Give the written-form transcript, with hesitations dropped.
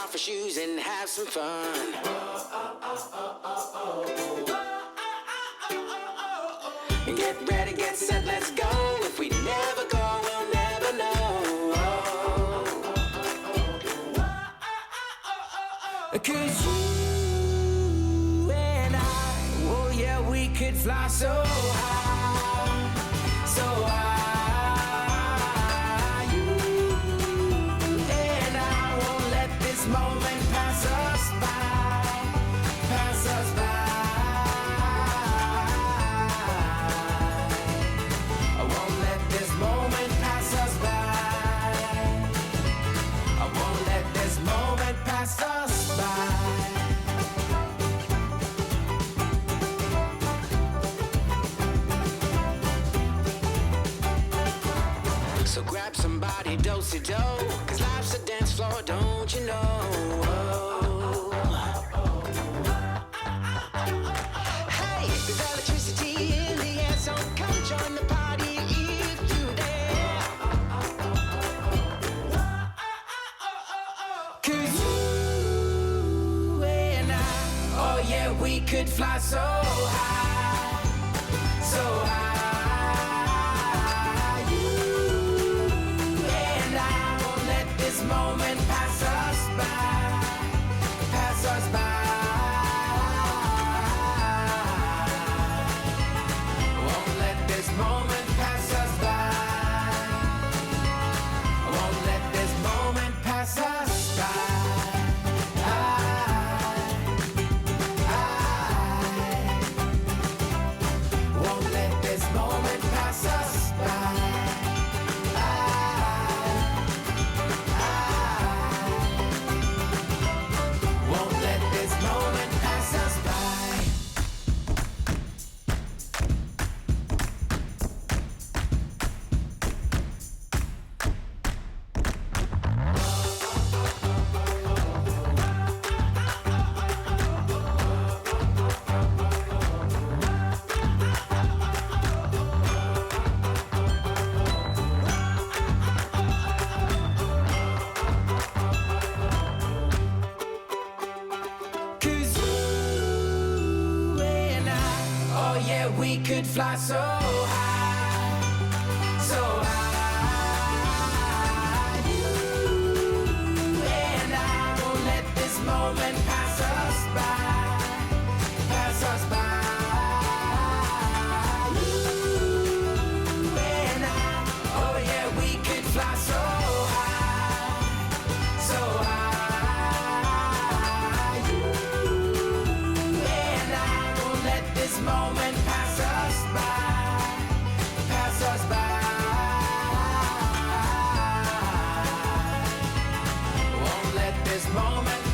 off our shoes and have some fun. Get ready, get set, let's go. If we never go, we'll never know. 'Cause you and I, oh yeah, we could fly so high, so high. You and I won't let this moment pass us by, pass us by. I won't let this moment pass us by. I won't let this moment pass us by. So grab somebody, do-si-do, 'cause life's a dance floor, don't you know? Hey, there's electricity in the air, so come join the party if you dare. 'Cause you and I, oh yeah, we could fly so high, so high. This moment pass us by, pass us by. Won't let this moment pass us by. Won't let this moment pass us by. Won't let this moment pass us by. We could fly so high, so high. You and I won't let this moment pass us by, pass us by. You and I, oh yeah, we could fly so high, so high. You and I won't let this moment pass us by, pass us by. Won't let this moment